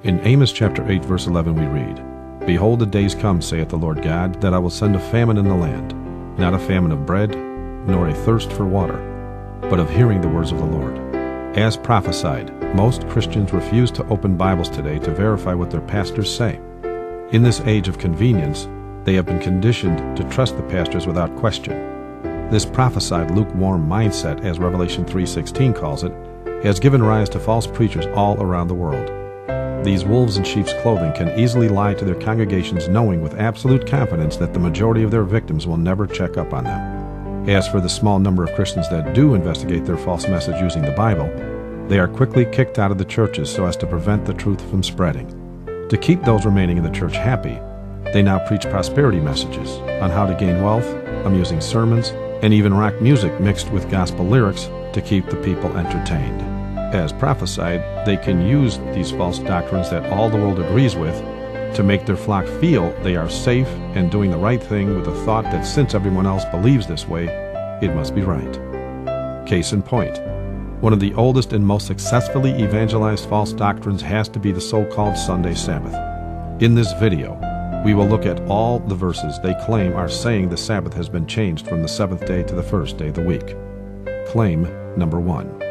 In Amos chapter 8, verse 11 we read, Behold, the days come, saith the Lord God, that I will send a famine in the land, not a famine of bread, nor a thirst for water, but of hearing the words of the Lord. As prophesied, most Christians refuse to open Bibles today to verify what their pastors say. In this age of convenience, they have been conditioned to trust the pastors without question. This prophesied lukewarm mindset, as Revelation 3:16 calls it, has given rise to false preachers all around the world. These wolves in sheep's clothing can easily lie to their congregations, knowing with absolute confidence that the majority of their victims will never check up on them. As for the small number of Christians that do investigate their false message using the Bible, they are quickly kicked out of the churches so as to prevent the truth from spreading. To keep those remaining in the church happy, they now preach prosperity messages on how to gain wealth, amusing sermons, and even rock music mixed with gospel lyrics to keep the people entertained. As prophesied, they can use these false doctrines that all the world agrees with to make their flock feel they are safe and doing the right thing with the thought that since everyone else believes this way, it must be right. Case in point, one of the oldest and most successfully evangelized false doctrines has to be the so-called Sunday Sabbath. In this video, we will look at all the verses they claim are saying the Sabbath has been changed from the seventh day to the first day of the week. Claim number 1.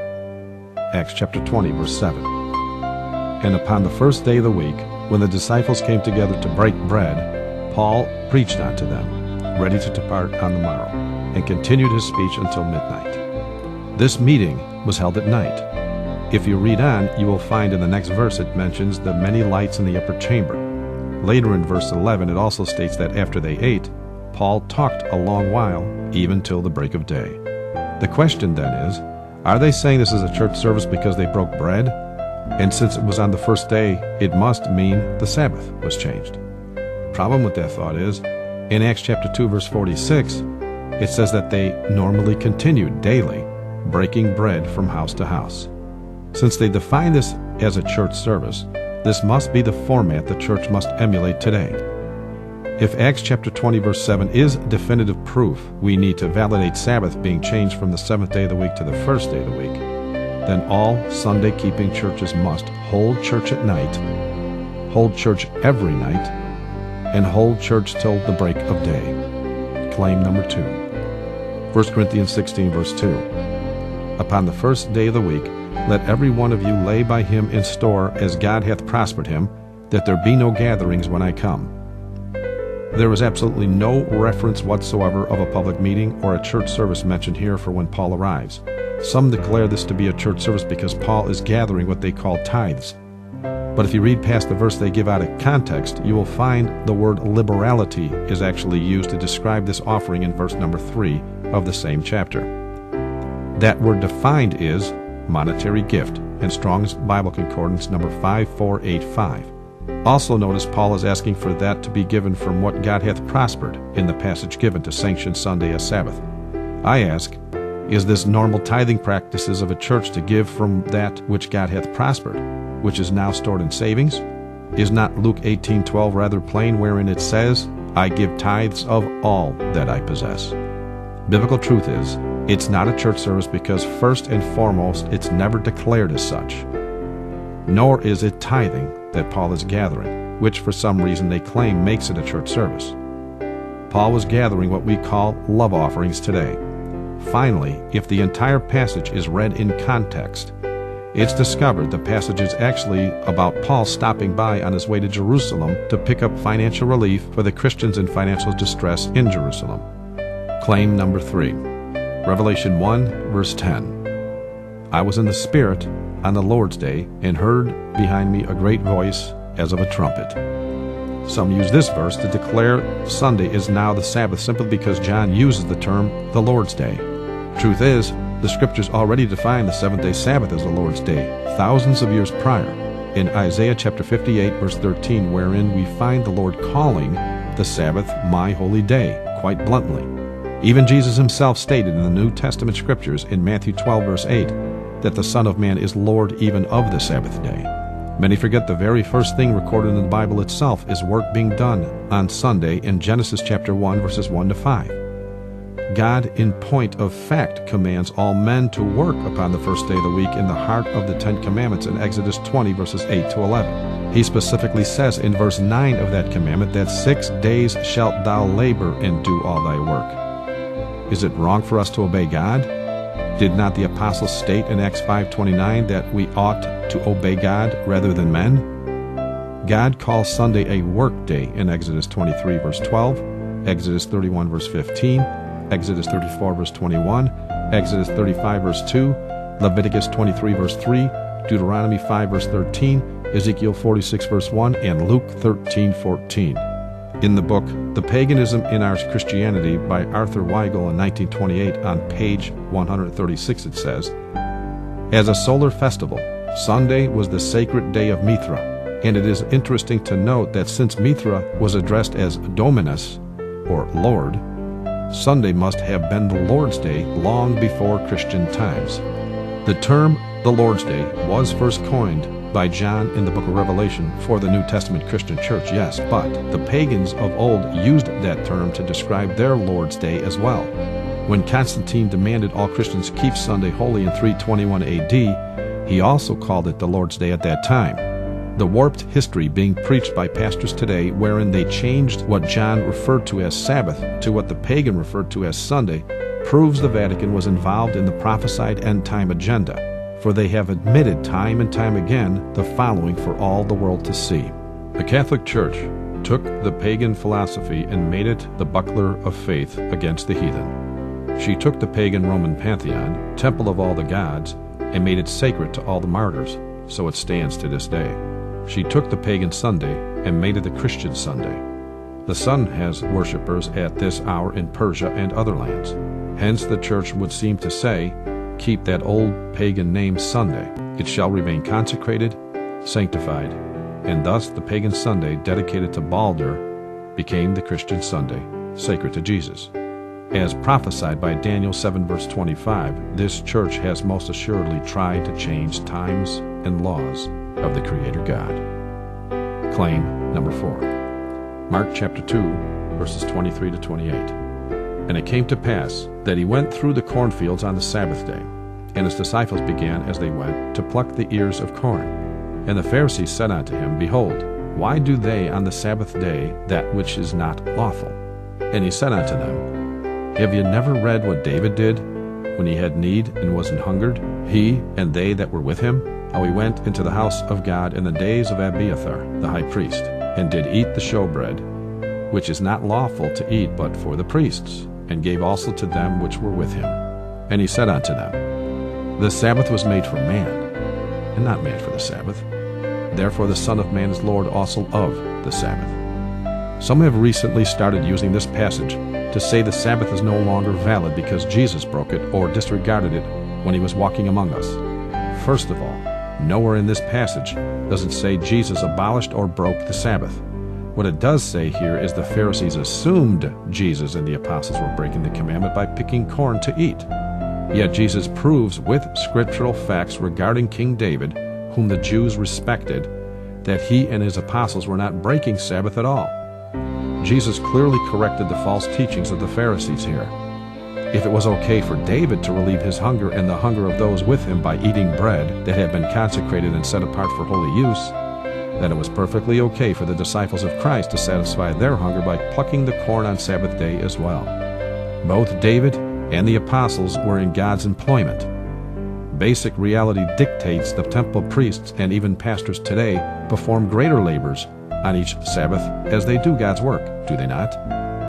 Acts chapter 20, verse 7. And upon the first day of the week, when the disciples came together to break bread, Paul preached unto them, ready to depart on the morrow, and continued his speech until midnight. This meeting was held at night. If you read on, you will find in the next verse it mentions the many lights in the upper chamber. Later in verse 11, it also states that after they ate, Paul talked a long while, even till the break of day. The question then is, are they saying this is a church service because they broke bread? And since it was on the first day, it must mean the Sabbath was changed. Problem with that thought is, in Acts chapter 2, verse 46, it says that they normally continued daily, breaking bread from house to house. Since they define this as a church service, this must be the format the church must emulate today. If Acts chapter 20, verse 7 is definitive proof we need to validate Sabbath being changed from the seventh day of the week to the first day of the week, then all Sunday-keeping churches must hold church at night, hold church every night, and hold church till the break of day. Claim number 2. 1 Corinthians 16, verse 2. Upon the first day of the week, let every one of you lay by him in store as God hath prospered him, that there be no gatherings when I come. There is absolutely no reference whatsoever of a public meeting or a church service mentioned here for when Paul arrives. Some declare this to be a church service because Paul is gathering what they call tithes. But if you read past the verse they give out of context, you will find the word liberality is actually used to describe this offering in verse number 3 of the same chapter. That word defined is monetary gift in Strong's Bible Concordance number 5485. Also notice Paul is asking for that to be given from what God hath prospered in the passage given to sanction Sunday as Sabbath. I ask, is this normal tithing practices of a church to give from that which God hath prospered, which is now stored in savings? Is not Luke 18:12 rather plain, wherein it says, I give tithes of all that I possess? Biblical truth is, it's not a church service because first and foremost, it's never declared as such. Nor is it tithing that Paul is gathering, which for some reason they claim makes it a church service. Paul was gathering what we call love offerings today. Finally, if the entire passage is read in context, it's discovered the passage is actually about Paul stopping by on his way to Jerusalem to pick up financial relief for the Christians in financial distress in Jerusalem. Claim number 3. Revelation 1, verse 10. I was in the Spirit on the Lord's day, and heard behind me a great voice as of a trumpet. Some use this verse to declare Sunday is now the Sabbath simply because John uses the term the Lord's day. Truth is, the Scriptures already define the seventh-day Sabbath as the Lord's day, thousands of years prior, in Isaiah chapter 58, verse 13, wherein we find the Lord calling the Sabbath my holy day, quite bluntly. Even Jesus himself stated in the New Testament Scriptures in Matthew 12, verse 8, that the Son of Man is Lord even of the Sabbath day. Many forget the very first thing recorded in the Bible itself is work being done on Sunday in Genesis chapter 1, verses 1 to 5. God, in point of fact, commands all men to work upon the first day of the week in the heart of the Ten Commandments in Exodus 20, verses 8 to 11. He specifically says in verse 9 of that commandment that 6 days shalt thou labor and do all thy work. Is it wrong for us to obey God? Did not the apostles state in Acts 5:29 that we ought to obey God rather than men? God calls Sunday a work day in Exodus 23, verse 12, Exodus 31, verse 15, Exodus 34, verse 21, Exodus 35, verse 2, Leviticus 23, verse 3, Deuteronomy 5, verse 13, Ezekiel 46, verse 1, and Luke 13, 14. In the book The Paganism in Our Christianity by Arthur Weigel in 1928 on page 136 it says, as a solar festival, Sunday was the sacred day of Mithra, and it is interesting to note that since Mithra was addressed as Dominus, or Lord, Sunday must have been the Lord's Day long before Christian times. The term the Lord's Day was first coined by John in the book of Revelation for the New Testament Christian church, yes, but the pagans of old used that term to describe their Lord's Day as well. When Constantine demanded all Christians keep Sunday holy in 321 AD, he also called it the Lord's Day at that time. The warped history being preached by pastors today, wherein they changed what John referred to as Sabbath to what the pagan referred to as Sunday, proves the Vatican was involved in the prophesied end-time agenda, for they have admitted time and time again the following for all the world to see. The Catholic Church took the pagan philosophy and made it the buckler of faith against the heathen. She took the pagan Roman pantheon, temple of all the gods, and made it sacred to all the martyrs, so it stands to this day. She took the pagan Sunday and made it the Christian Sunday. The sun has worshippers at this hour in Persia and other lands. Hence the Church would seem to say, keep that old pagan name Sunday. It shall remain consecrated, sanctified, and thus the pagan Sunday dedicated to Balder became the Christian Sunday, sacred to Jesus. As prophesied by Daniel 7 verse 25, this church has most assuredly tried to change times and laws of the Creator God. Claim number 4. Mark chapter 2, verses 23 to 28. And it came to pass that he went through the cornfields on the Sabbath day, and his disciples began as they went to pluck the ears of corn. And the Pharisees said unto him, Behold, why do they on the Sabbath day that which is not lawful? And he said unto them, Have ye never read what David did when he had need and was an hungered, he and they that were with him? How he went into the house of God in the days of Abiathar the high priest, and did eat the showbread, which is not lawful to eat but for the priests, and gave also to them which were with him. And he said unto them, The Sabbath was made for man, and not man for the Sabbath. Therefore the Son of Man is Lord also of the Sabbath. Some have recently started using this passage to say the Sabbath is no longer valid because Jesus broke it or disregarded it when he was walking among us. First of all, nowhere in this passage does it say Jesus abolished or broke the Sabbath. What it does say here is the Pharisees assumed Jesus and the apostles were breaking the commandment by picking corn to eat. Yet Jesus proves with scriptural facts regarding King David, whom the Jews respected, that he and his apostles were not breaking Sabbath at all. Jesus clearly corrected the false teachings of the Pharisees here. If it was okay for David to relieve his hunger and the hunger of those with him by eating bread that had been consecrated and set apart for holy use, then it was perfectly okay for the disciples of Christ to satisfy their hunger by plucking the corn on Sabbath day as well. Both David and the apostles were in God's employment. Basic reality dictates the temple priests and even pastors today perform greater labors on each Sabbath as they do God's work, do they not?